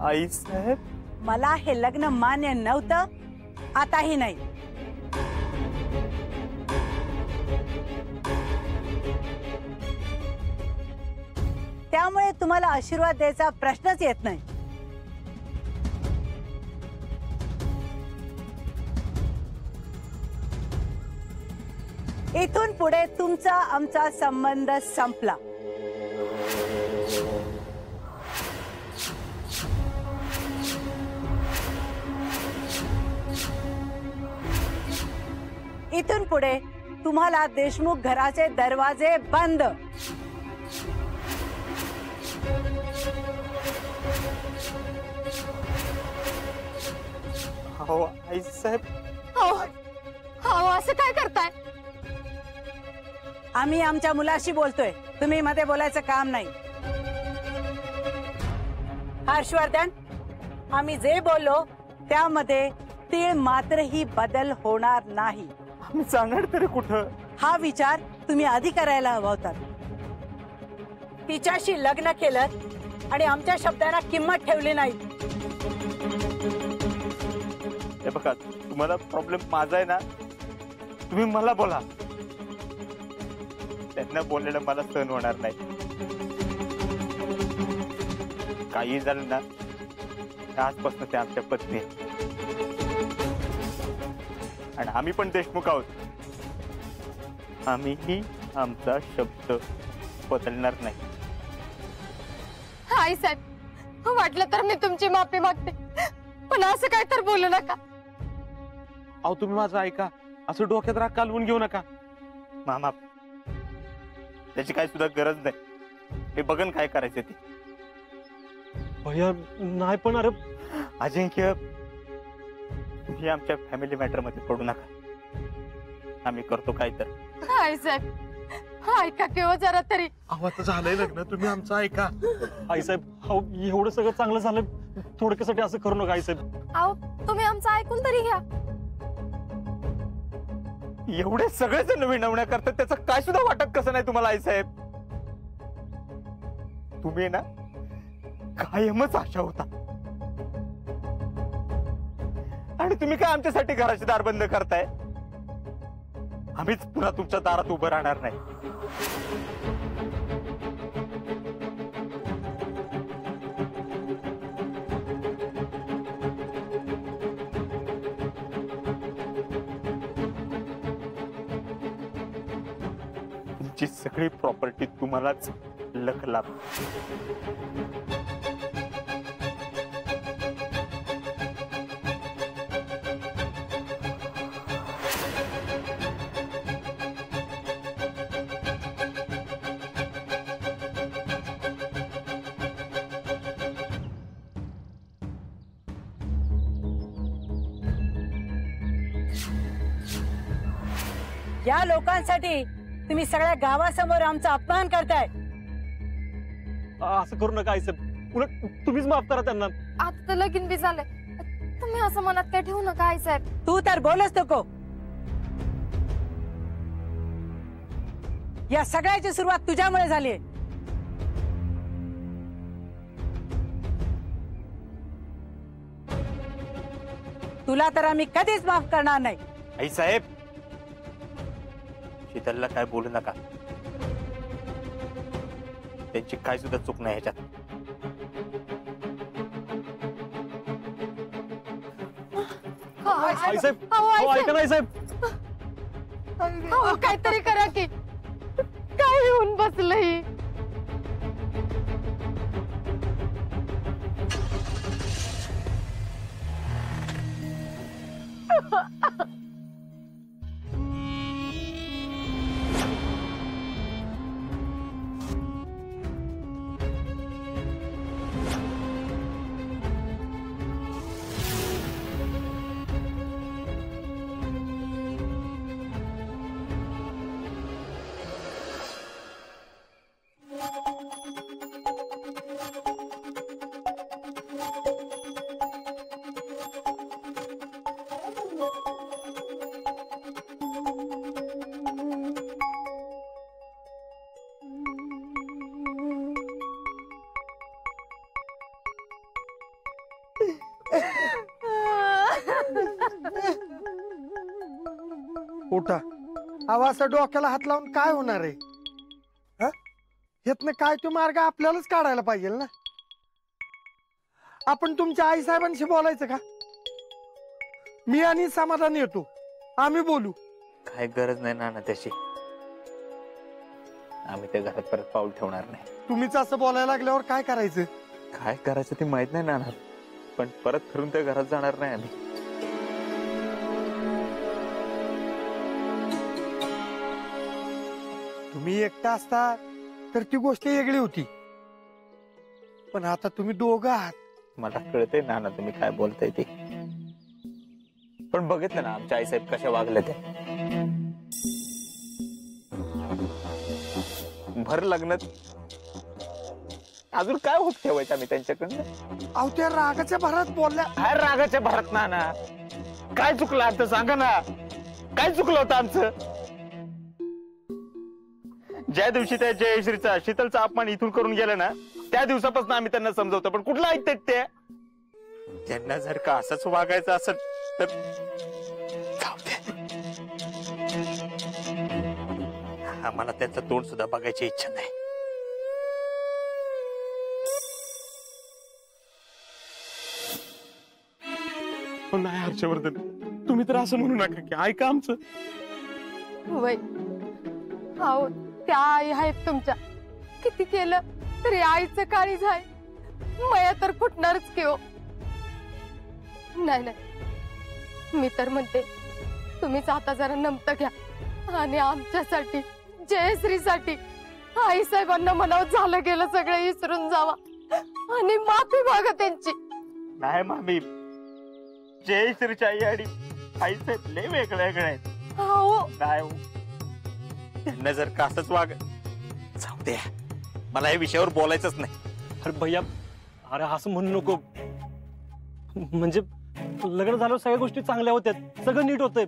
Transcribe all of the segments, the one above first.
आई साहेब, मला हे लग्न मान्य नव्हतं, आताही नाही. त्यामुळे तुम्हाला आशीर्वाद द्यायचा प्रश्नच येत नाही. इथून पुढे तुमचा आमचा संबंध संपला. इथून पुढे तुम्हाला देशमुख घराचे दरवाजे बंद. हो आई साहेब. हो असं काय करताय? आम्ही आमच्या मुलाशी बोलतोय, तुम्ही मध्ये बोलायचं काम नाही. हर्षवर्धन, आम्ही जे बोललो त्यामध्ये तीळ मात्रही बदल होणार नाही. आम्ही जाणार तरी कुठं? हा विचार तुम्ही आधी करायला हवा होता. तिच्याशी लग्न केलं आणि आमच्या शब्दांना किंमत ठेवली नाही. हे बघा, तुम्हाला प्रॉब्लेम माझा आहे ना, तुम्ही मला बोला. त्यांना बोललेलं मला सहन होणार नाही. काही झालं ना, आजपासून ते आमच्या पत्नी आणि आम्ही पण देशमुख आहोत. आम्हीही आमचा शब्द बदलणार नाही. आई साहेब, वाटलं तर मी तुमची माफी मागते, पण असं काय तर बोलू नका. अहो तुम्ही माझं ऐका, असं डोक्यात राग कालवून घेऊ नका. मामा, त्याची काही सुद्धा गरज नाही. हे बघन काय करायचं ते. भैया नाही, पण अरे अजिंक्य, तुम्ही आमच्या फॅमिली मॅटर मध्ये पडू नका. आम्ही करतो काय तर. आई साहेब, ऐका किंवा जरा तरी. अहो आता झालंय लग्न, तुम्ही आमचं ऐका. आई साहेब, अहो एवढं सगळं चांगलं झालं, थोडक्यासाठी असं करू नका आई साहेब. अहो तुम्ही आमचं ऐकून तरी घ्या. एवढे सगळे जण विनवण्या करतात, त्याचं काय सुद्धा वाटत कसं नाही तुम्हाला आई साहेब? तुम्ही ना कायमच आशा होता, आणि तुम्ही काय आमच्यासाठी घराचे दार बंद करताय? आम्हीच पुन्हा तुमच्या दारात उभं राहणार नाही. तुमची सगळी प्रॉपर्टी तुम्हालाच लख लाभ. या लोकांसाठी तुम्ही सगळ्या गावासमोर आमचा अपमान करताय. असं करू नका आई साहेब, उलट तुम्हीच माफ करा त्यांना. आता तर लगीन बी झालंय, तुम्ही असं मनात काय ठेवू नका आई साहेब. तू तर बोलच नको. या सगळ्याची सुरुवात तुझ्यामुळे झाली. तुला तर आम्ही कधीच माफ करणार नाही. आई साहेब, शीतलला काय बोलू नका. त्यांची काय सुद्धा चूक नाही ह्याच्यात. आई साहेब, अहो ऐका ना आई साहेब. काहीतरी करा की. काय येऊन बसलंय? उठा. अहो असं डोक्याला हात लावून काय होणार आहे? हा? ह्यातनं काय तो मार्ग आपल्यालाच काढायला पाहिजे ना. आपण तुमच्या आई साहेबांशी बोलायचं का? मी आणि समाधान येतो, आम्ही बोलू. काय गरज नाही नाना त्याची. आम्ही त्या घरात परत पाऊल ठेवणार नाही. तुम्हीच असं बोलायला लागल्यावर काय करायचं? काय करायचं ते माहित नाही नाना, पण परत फिरून त्या घरात जाणार नाही आम्ही. तुम्ही एकटा असता तर ती गोष्ट वेगळी होती, पण आता तुम्ही दोघं आहात. मला कळतंय नाना तुम्ही काय बोलताय ते, पण बघितलं ना आमच्या आईसाहेब कशा वागल्या त्या. भर लग्नात अजून काय होत ठेवायचं आम्ही त्यांच्याकडनं? अहो त्या रागाच्या भरात बोलल्या. काय रागाच्या भरात नाना? काय चुकलं आता सांगा ना, काय चुकलं होतं आमचं? ज्या दिवशी त्या जयश्रीचा शीतलचा अपमान इथून करून गेला ना, त्या दिवसापासून आम्ही त्यांना समजवतो, पण कुठलं ऐकतात ते? त्यांना जर का असंच वागायचं असेल तर जाऊ दे. आम्हाला त्यांचं तोंड सुद्धा बघायची इच्छा नाही. नाही हर्षवर्धन, तुम्ही तर असं म्हणू नका की ऐका आमचं. वय हो, त्या आई आहेत तुमच्या. किती केलं तरी आईचं काळीज आहे. मया तर फुटणारच की हो. नाही नाही, मी तर म्हणते तुम्हीच आता जरा नमतं घ्या आणि आमच्यासाठी, जयश्रीसाठी आई साहेबांना म्हणावं झालं गेलं सगळं विसरून जावा आणि माफी मागा त्यांची. नाही मामी, जयश्रीची आई आणि आईसाहेब लय वेगळ्या वेगळ्या आहेत. हो नाही, त्यांना जर का असंच वाग, जाऊ द्या, मला या विषयावर बोलायचंच नाही. अरे भैया, अरे असं म्हणू नको. म्हणजे लग्न झाल्यावर सगळ्या गोष्टी चांगल्या होत्या, सगळं नीट होतंय.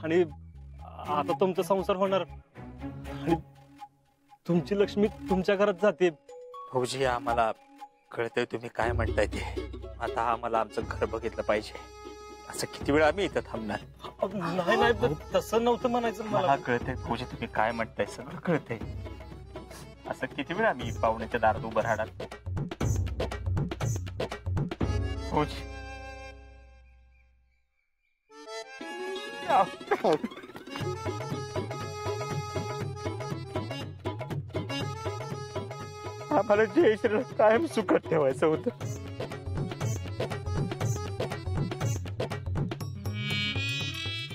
आणि आता तुमचा संसार होणार आणि तुमची लक्ष्मी तुमच्या घरात जाते. भाऊजी, आम्हाला कळतंय तुम्ही काय म्हणताय ते. आता आम्हाला आमचं घर बघितलं पाहिजे. असं किती वेळ आम्ही इथं थांबणार? नाही नाही, तसं नव्हतं म्हणायचं मला. कळतंय भाऊजी तुम्ही काय म्हणताय, सगळं कळतंय. असं किती वेळ आम्ही पाहुण्याच्या दारात उभं राहणार? भाऊजी, आम्हाला जयश्रीला कायम सुखात ठेवायचं होतं.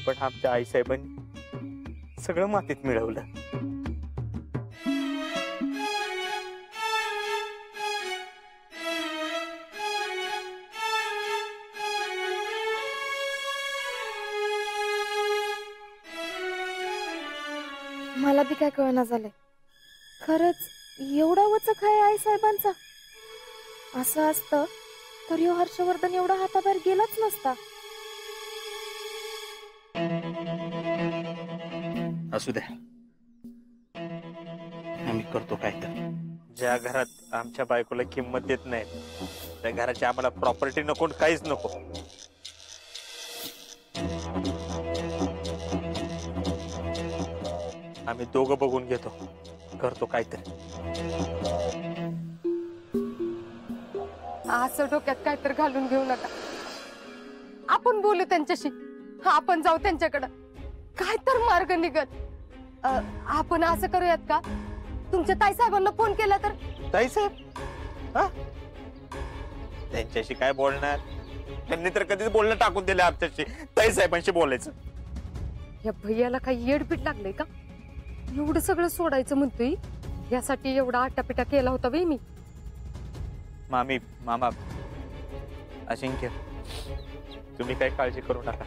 पण आमच्या आईसाहेबांनी सगळं मातीत मिळवलं. मला बी काय कळना झालंय. खरंच एवढा वचक आहे आई साहेबांचा? असं असतं तर ह्यो हर्षवर्धन एवढा हाताबाहेर गेलाच नसता. असू द्या, आम्ही करतो काय तर. ज्या घरात आमच्या बायकोला किंमत देत नाही, त्या घराची आम्हाला प्रॉपर्टी नको, काहीच नको. आम्ही दोघं बघून घेतो, करतो काय तर. असं डोक्यात काय तर घालून घेऊ नका. आपण बोलू त्यांच्याशी, आपण जाऊ त्यांच्याकडं, काय तर मार्ग निघत. आपण असं करूयात का, तुमच्या ताई साहेबांना फोन केला तर? ताई साहेब? हा, त्यांच्याशी काय बोलणार? त्यांनी तर कधीच बोलणं टाकून दिलं आमच्याशी. ताई साहेबांशी बोलायचं. या भैयाला काही येडपीट लागलंय का? एवढं सगळं सोडायचं म्हणतोय, यासाठी एवढा आटापिटा केला होता वे मी. मामी, मामा, अजिंक्य, तुम्ही काही काळजी करू नका.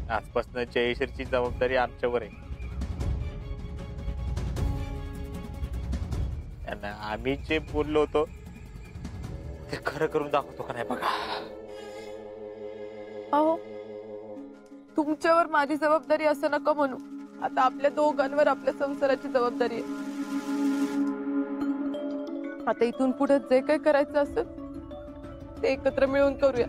आजपासून जयश्रीची जबाबदारी आमच्यावर आहे. त्यांना आम्ही जे बोललो होतो ते खरं करून दाखवतो का नाही बघा. अहो, तुमच्यावर माझी जबाबदारी असं नका म्हणू. आता आपल्या दोघांवर आपल्या संसाराची जबाबदारी आहे. आता इथून पुढे जे काही करायचं असेल ते एकत्र मिळून करूया.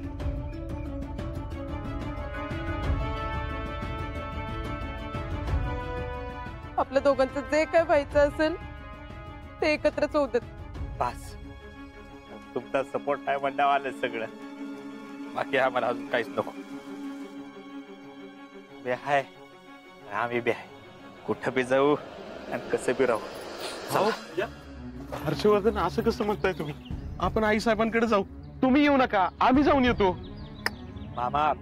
आपल्या दोघांचं जे काय व्हायचं असेल ते एकत्रच होऊ देत. बस तुमचा सपोर्ट आहे म्हणण्यावर आलं सगळं. बाकी आम्हाला अजून काहीच नको. बे हाय आम्ही बे आहे. कुठं बी जाऊ आणि कसं बी राहू. चला. हर्षवर्धन असं कसं म्हणताय तुम्ही? आपण आई साहेबांकडे जाऊ. तुम्ही येऊ नका, आम्ही जाऊन येतो. मामा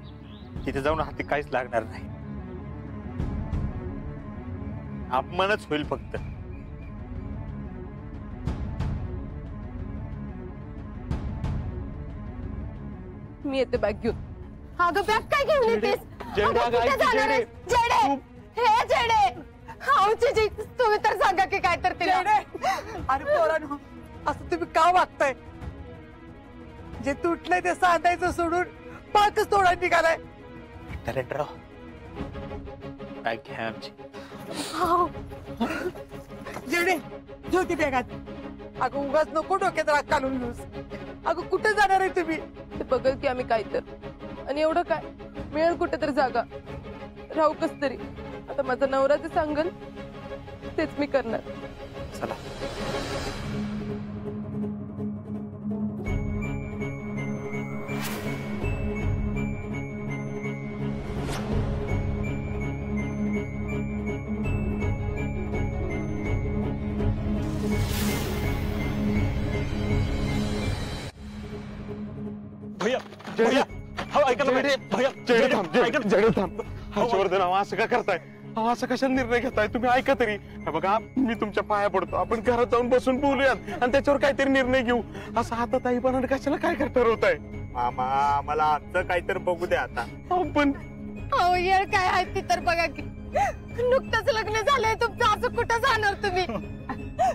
तिथे जाऊन हाती काहीच लागणार नाही. अपमानच होईल फक्त. मी येते बॅग घेऊन. अगं बॅग काय घेऊन येतेस? अगं, कुठे जाणार आहेस? जेडे हे जेडे जी तुम्ही तर सांगा की काय तर तिला. अरे पोरांनो, असं तुम्ही का वागताय? जे तुटलंय ते सांधायचं सोडून पाकच तोडा निघालाय. टॅलेंटराव काय घ्या आमची. जेडे ठेव ती बॅगात. अगं उगाच नको डोक्यात राग काढून घेऊस. अगं कुठे जाणार आहे तुम्ही? ते बघल की आम्ही काय तर. आणि एवढं काय मिळेल कुठेतरी जागा राहू कस तरी. आता माझा नवरा जे सांगल तेच मी करणार. चला. भैया भैया हो ऐका ना भैया. हर्षवर्धन असं का करताय? असं कशाला निर्णय घेताय तुम्ही? ऐका तरी. बघा मी तुमच्या पाया पडतो. आपण घरात जाऊन बसून बोलूयात आणि त्याच्यावर काहीतरी निर्णय घेऊ. असं हातात आई पण कशाला काय करता होताय? मामा आम्हाला आमचं काहीतरी बघू द्या आता. पण अहो येळ काय आहे ती तर बघा की. नुकतंच लग्न झालंय तुमचं, असं कुठं जाणार तुम्ही?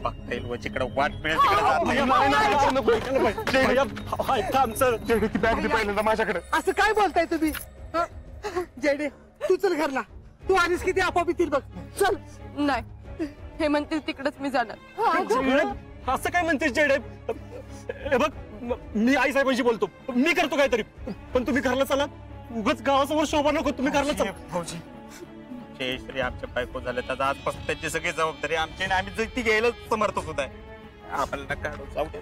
बघता येईल वचीकडे वाट मिळेल तिकडे जात नाही. भैया ऐका आमचं. जेडे ती बॅग दे पहिल्यांदा माझ्याकडे. असं काय बोलताय तुम्ही? जेडे तू चल घरला. तू आलीस किती आपोआप येतील बघ. चल. नाही हे म्हणतील तिकडेच मी जाणार. असं काय म्हणतेस जेडे? हे बघ मी आई साहेबांशी बोलतो. मी करतो काहीतरी. पण तुम्ही घरला चला. उगाच गावासमोर शोभा नको. तुम्ही घरला चला. भाऊजी जयश्री आमच्या बायको झाल्या त्याचा आजपासून त्यांची सगळी जबाबदारी आमची आणि आम्ही जगती घ्यायला समर्थ होत आहे. आपल्याला काढू जाऊ दे.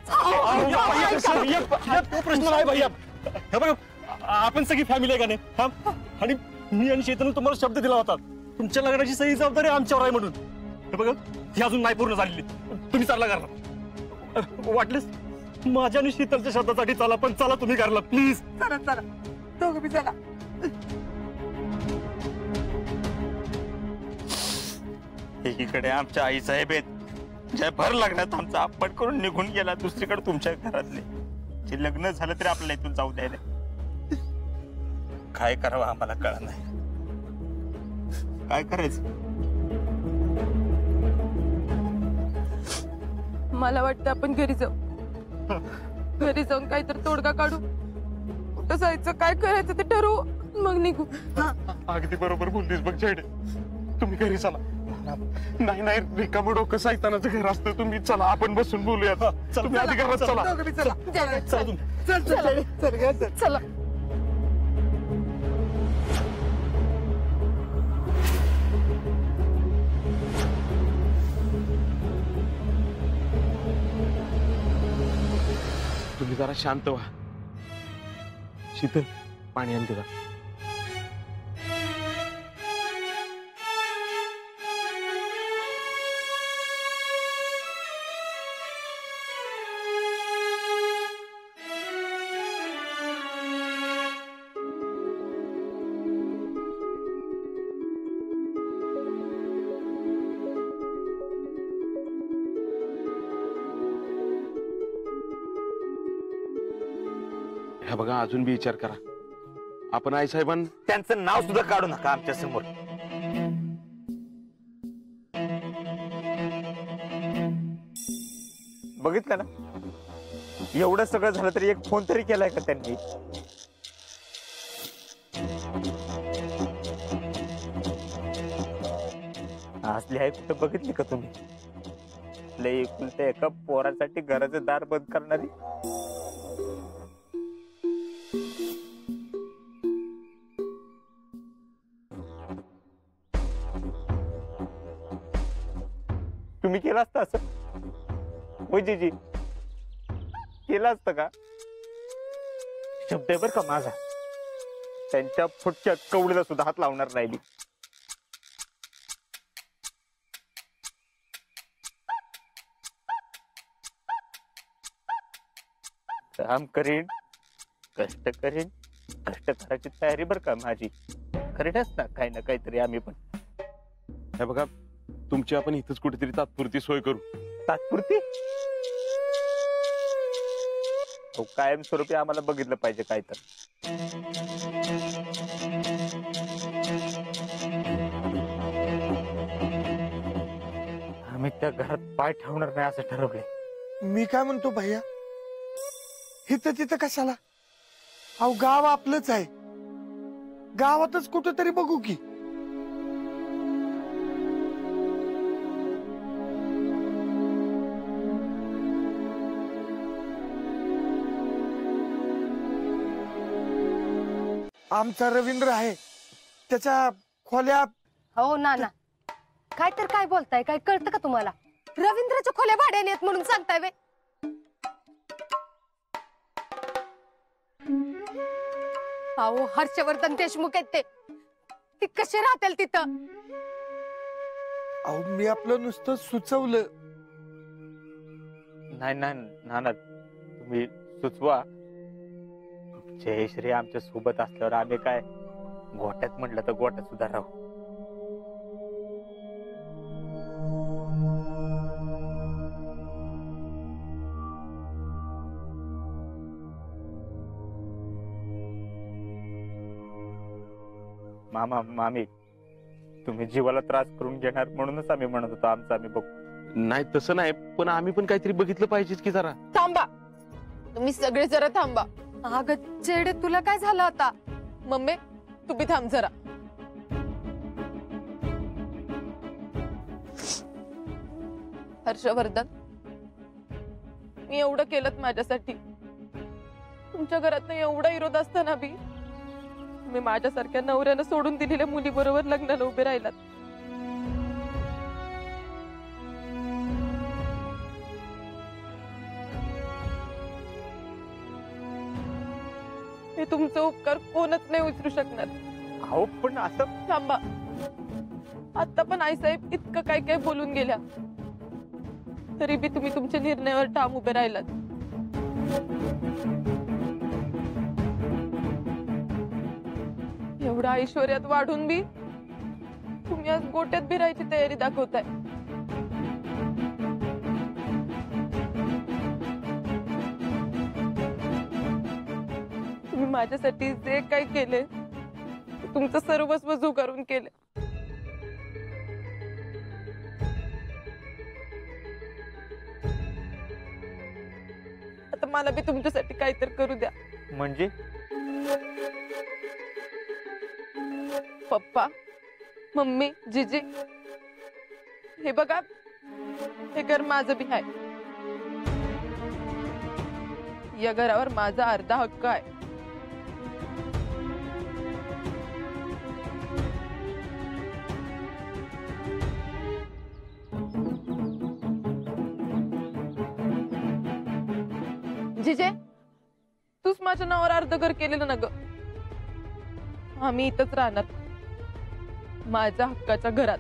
तो प्रश्न आहे भैया. हे बघ आपण सगळी फॅमिली आहे का नाही? आणि मी आणि शेतन तुम्हाला शब्द दिला होता तुमच्या लग्नाची सगळी जबाबदारी आमच्यावर आहे म्हणून. हे बघा ही अजून नाही पूर्ण झालेली. तुम्ही चालला घरला. वाटलेस माझ्या आणि शीतलच्या शब्दासाठी चला. पण चला तुम्ही घरला प्लीज. चला चला दोघं बी चला. एकीकडे आमच्या आई साहेब आहेत ज्या भर लग्नात आमचा अपमान करून निघून गेला. दुसरीकडे तुमच्या घरातले जे लग्न झालं तरी आपल्याला इथून जाऊ द्यायला. काय करावं आम्हाला कळत नाही. काय करायचं? मला वाटतं आपण घरी जाऊ. घरी जाऊन काहीतरी तोडगा काढू. कुठं जायचं काय करायचं ते ठरवू मग निघू. अगदी बरोबर बोललीस बघ जेडे. तुम्ही घरी चला. नाही नाही रिकामं डोकं सायतानाचं घर असतं. तुम्ही चला आपण बसून बोलूयात. तुम्ही आधी घरात चला. दोघं बी चला. चला तुम्ही. चल चल चल घे, चल. चला. तुम्ही जरा शांत व्हा. शीतल पाणी आण तुला. ह्या बघा अजून बी विचार करा. आपण आई साहेबां त्यांचं नाव सुद्धा काढू नका आमच्या समोर. बघितलं ना एवढं सगळं झालं तरी एक फोन तरी केलाय का त्यांनी? असली आहे कुठं बघितली का तुम्ही? लय एकुलत्या एका पोरासाठी घराचं दार बंद करणारी. तुम्ही केलं असतं असं? होय जीजी, केलं असतं का? शब्द आहे बर का माझा, त्यांच्या फुटच्या कवडीला सुद्धा हात लावणार नाही मी. काम करीन, कष्ट करीन, कष्ट करायची तयारी बर का माझी. करीनच ना काही ना काहीतरी आम्ही पण. हे बघा, तुमची आपण इथंच कुठेतरी तात्पुरती सोय करू. तात्पुरती? कायमस्वरूपी आम्हाला बघितलं पाहिजे काय तर. आम्ही त्या घरात पाय ठेवणार नाही असं ठरवलंय. मी काय म्हणतो भैया, इथं तिथं कशाला? अहो गाव आपलंच आहे, गावातच कुठंतरी बघू की. आमचा रवींद्र आहे, त्याच्या खोल्या. हो नाना, काय तर काय बोलताय? काय कळतं का तुम्हाला? रवींद्रच्या खोल्या भाड्याने आहेत म्हणून सांगताय वे? अहो हर्षवर्धन देशमुख आहेत ते कसे राहतील तिथं? अहो मी आपलं नुसतं सुचवलं. नाही नाना, तुम्ही सुचवा. जयश्री आमच्या सोबत असल्यावर आम्ही काय गोट्यात म्हटलं तर गोट्यात सुद्धा राहू. मामा मामी, तुम्ही जीवाला त्रास करून घेणार म्हणूनच आम्ही म्हणत होतो आमचं आम्ही बघू. नाही तसं नाही, पण आम्ही पण काहीतरी बघितलं पाहिजेच की जरा. थांबा, तुम्ही सगळे जरा थांबा. अगं चेडे, तुला काय झालं आता? मम्मी तुम्ही थांब जरा. हर्षवर्धन, मी एवढं केलं माझ्यासाठी. तुमच्या घरात एवढा विरोध असताना बी मी माझ्यासारख्या नवऱ्यानं सोडून दिलेल्या मुली बरोबर लग्नाला उभे राहिलात. हे तुमचे उपकार कोणच नाही उचलू शकणार. अहो पण असं. थांबा, आता पण आईसाहेब इतकं काय काय बोलून गेल्या, तरी बी तुम्ही तुमच्या निर्णयावर ठाम उभे राहिलात. एवढा ऐश्वर्यात वाढून बी तुम्ही आज गोट्यात भिरायची तयारी दाखवताय. तुम्ही माझ्यासाठी जे काही केले तुमचं सर्वस्व झुगारून केले. आता मला बी तुमच्यासाठी काहीतरी करू द्या. म्हणजे पप्पा, मम्मी, जीजी, हे बघा, हे घर माझं बी आहे. या घरावर माझा अर्धा हक्क आहे. जीजे, तूच माझ्या नावावर अर्ध घर केलेलं ना ग. आम्ही इथंच राहणार, माझ्या हक्काच्या घरात.